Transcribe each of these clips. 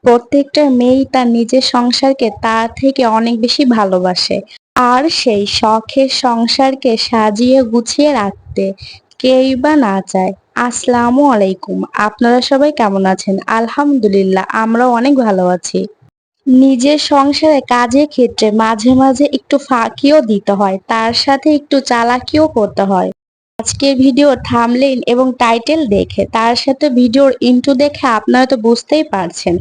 প্রত্যেকটা মেয়েই তার নিজের সংসারকে তার থেকে অনেক বেশি ভালোবাসে। আর সেই শখের সংসারকে সাজিয়ে গুছিয়ে রাখতে কেই বা না চায়। আসসালামু আলাইকুম। আপনারা সবাই কেমন আছেন? আলহামদুলিল্লাহ, আমরাও অনেক ভালো আছি। নিজের সংসারে কাজের ক্ষেত্রে মাঝে মাঝে একটু ফাঁকিও দিতে হয়, তার সাথে একটু চালাকিও করতে হয়। আজকের ভিডিও থাম্বনেইল এবং টাইটেল দেখে, তার সাথে ভিডিওর ইন্ট্রো দেখে আপনারা তো বুঝতেই পারছেন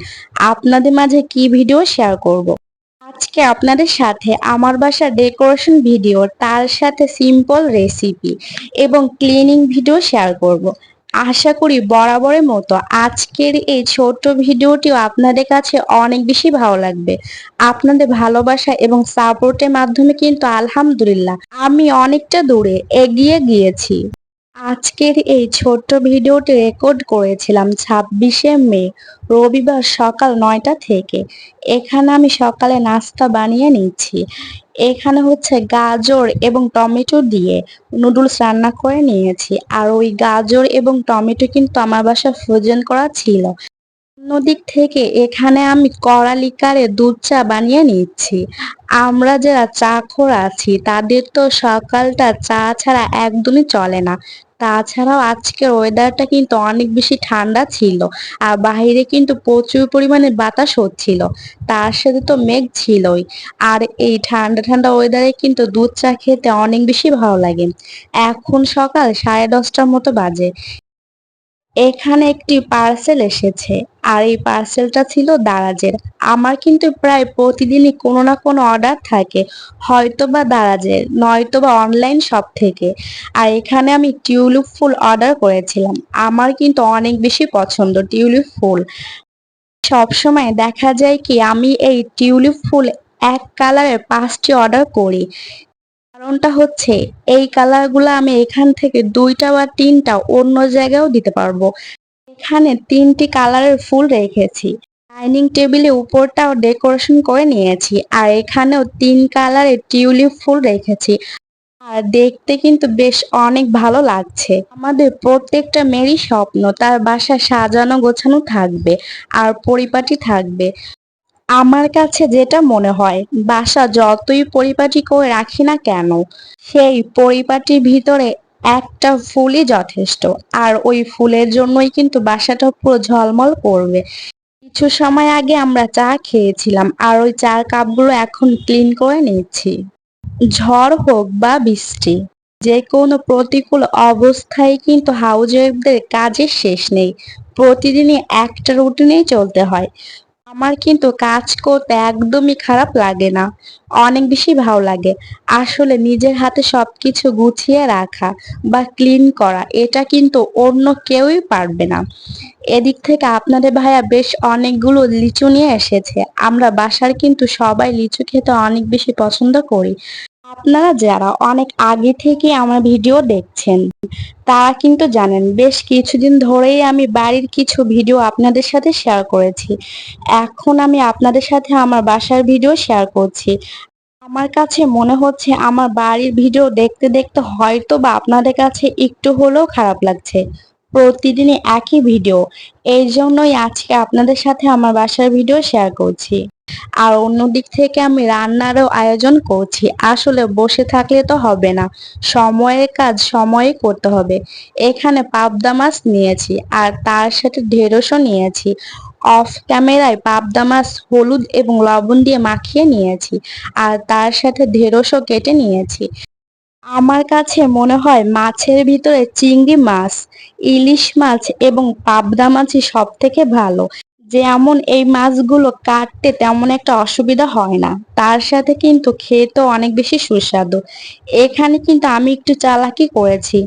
আপনাদের মাঝে কি ভিডিও শেয়ার করব। আজকে আপনাদের সাথে আমার বাসার ডেকোরেশন ভিডিও, তার সাথে সিম্পল রেসিপি এবং ক্লিনিং ভিডিও শেয়ার করব। আশা করি বরাবরের মতো আজকের এই ছোট্ট ভিডিওটিও আপনাদের কাছে অনেক বেশি ভালো লাগবে। আপনাদের ভালোবাসা এবং সাপোর্টের মাধ্যমে কিন্তু আলহামদুলিল্লাহ আমি অনেকটা দূরে এগিয়ে গিয়েছি। আজকের এই ছোট্ট ভিডিওটি রেকর্ড করেছিলাম 26শে মে, রবিবার সকাল 9টা থেকে। এখানে আমি সকালে নাস্তা বানিয়ে নিচ্ছি। এখানে হচ্ছে গাজর এবং টমেটো দিয়ে নুডলস রান্না করে নিয়েছি। আর ওই গাজর এবং টমেটো কিন্তু আমার বাসায় ফ্রোজেন করা ছিল। অন্যদিক থেকে এখানে আমি কড়া লিকারে দুধ চা বানিয়ে নিচ্ছি। আমরা যারা চাখোর আছি তাদের তো সকালটা চা ছাড়া একদমই চলে না। তাছাড়াও আজকের ওয়েদারটা কিন্তু অনেক বেশি ঠান্ডা ছিল, আর বাইরে কিন্তু প্রচুর পরিমাণে বাতাস হচ্ছিল, তার সাথে তো মেঘ ছিলই। আর এই ঠান্ডা ঠান্ডা ওয়েদারে কিন্তু দুধ চা খেতে অনেক বেশি ভালো লাগে। এখন সকাল 10:30টার মতো বাজে। এখানে একটি পার্সেল এসেছে, আর এই পার্সেলটা ছিল দারাজের। আমার কিন্তু প্রায় প্রতিদিনই কোনো না কোনো অর্ডার থাকে, হয়তো বা দারাজের, নয়তো বা অনলাইন শপ থেকে। আর এখানে আমি টিউলিপ ফুল অর্ডার করেছিলাম। আমার কিন্তু অনেক বেশি পছন্দ টিউলিপ ফুল। সবসময় দেখা যায় কি আমি এই টিউলিপ ফুল এক কালারের 5টি অর্ডার করি। কারণটা হচ্ছে এই কালারগুলো আমি এখান থেকে 2টা বা 3টা অন্য জায়গায়ও দিতে পারবো। এখানে 3টি কালারের ফুল রেখেছি। ডাইনিং টেবিলে উপরটাও ডেকোরেশন করে নিয়েছি, আর এখানেও 3 কালারের টিউলিপ ফুল রেখেছি। আর দেখতে কিন্তু বেশ অনেক ভালো লাগছে। আমাদের প্রত্যেকটা মেয়েরই স্বপ্ন তার বাসা সাজানো গোছানো থাকবে, আর পরিপাটি থাকবে। আমার কাছে যেটা মনে হয়, বাসা যতই পরিপাটি করে রাখি না কেন, সেই পরিপাটির ভিতরে একটা ফুলই যথেষ্ট। আর ওই ফুলের জন্যই কিন্তু বাসাটা পুরো ঝলমল করবে। কিছু সময় আগে আমরা চা খেয়েছিলাম, আর ওই চার কাপগুলো এখন ক্লিন করে নিচ্ছি। ঝড় হোক বা বৃষ্টি, যে কোনো প্রতিকূল অবস্থায় কিন্তু হাউজওয়াইফদের কাজের শেষ নেই। প্রতিদিনই একটা রুটিনেই চলতে হয়। আমার কিন্তু কাজ করতে একদমই খারাপ লাগে না, অনেক বেশি ভালো লাগে। আসলে নিজের হাতে সবকিছু গুছিয়ে রাখা বা ক্লিন করা, এটা কিন্তু অন্য কেউই পারবে না। এদিক থেকে আপনাদের ভাইয়া বেশ অনেকগুলো লিচু নিয়ে এসেছে। আমরা বাসার কিন্তু সবাই লিচু খেতে অনেক বেশি পছন্দ করি। আপনারা যারা অনেক আগে থেকে আমার ভিডিও দেখছেন তারা কিন্তু জানেন বেশ কিছুদিন ধরেই আমি বাড়ির কিছু ভিডিও আপনাদের সাথে শেয়ার করেছি। এখন আমি আপনাদের সাথে আমার বাসার ভিডিও শেয়ার করছি। আমার কাছে মনে হচ্ছে আমার বাড়ির ভিডিও দেখতে দেখতে হয়তো বা আপনাদের কাছে একটু হলেও খারাপ লাগছে। প্রতিদিনই একই ভিডিও, এই জন্যই আজকে আপনাদের সাথে আমার বাসার ভিডিও শেয়ার করছি। আর অন্যদিক থেকে আমি রান্নারও আয়োজন করছি। আসলে বসে থাকলে তো হবে না, সময়ের কাজ সময়ে করতে হবে। এখানে পাবদা মাছ নিয়েছি, আর তার সাথে ঢেঁড়সও নিয়েছি। অফ ক্যামেরায় পাবদা মাছ হলুদ এবং লবণ দিয়ে মাখিয়ে নিয়েছি, আর তার সাথে ঢেঁড়সও কেটে নিয়েছি। আমার কাছে মনে হয় মাছের ভিতরে চিংড়ি মাছ, ইলিশ মাছ এবং পাবদা মাছই সব থেকে ভালো। যেমন এই মাছগুলো কাটতে তেমন একটা অসুবিধা হয় না, তার সাথে কিন্তু খেতেও অনেক বেশি সুস্বাদু। এখানে কিন্তু আমি একটু চালাকি করেছি।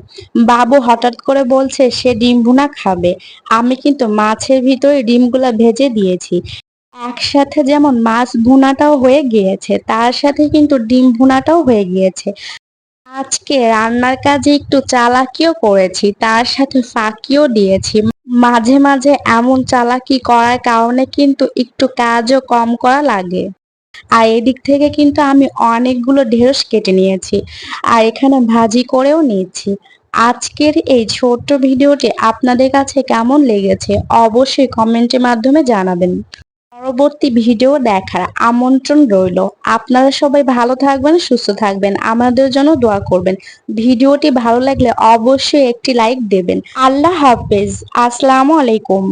বাবু হঠাৎ করে বলছে সে ডিম ভুনা খাবে। আমি কিন্তু মাছের ভিতরে ডিমগুলা ভেজে দিয়েছি। একসাথে যেমন মাছ ভুনাটাও হয়ে গিয়েছে, তার সাথে কিন্তু ডিম ভুনাটাও হয়ে গিয়েছে। আজকে রান্নার কাজে একটু চালাকিও করেছি, তার সাথে ফাঁকিও দিয়েছি। মাঝে মাঝে এমন চালাকি করার কারণে কিন্তু একটু কাজও কম করা লাগে। আর এদিক থেকে কিন্তু আমি অনেকগুলো ঢেঁড়স কেটে নিয়েছি, আর এখানে ভাজি করেও নিচ্ছি। আজকের এই ছোট্ট ভিডিওটি আপনাদের কাছে কেমন লেগেছে অবশ্যই কমেন্টের মাধ্যমে জানাবেন। পরবর্তী ভিডিও দেখার আমন্ত্রণ রইল। আপনারা সবাই ভালো থাকবেন, সুস্থ থাকবেন, আমাদের জন্য দোয়া করবেন। ভিডিওটি ভালো লাগলে অবশ্যই একটি লাইক দেবেন। আল্লাহ হাফেজ। আসসালামু আলাইকুম।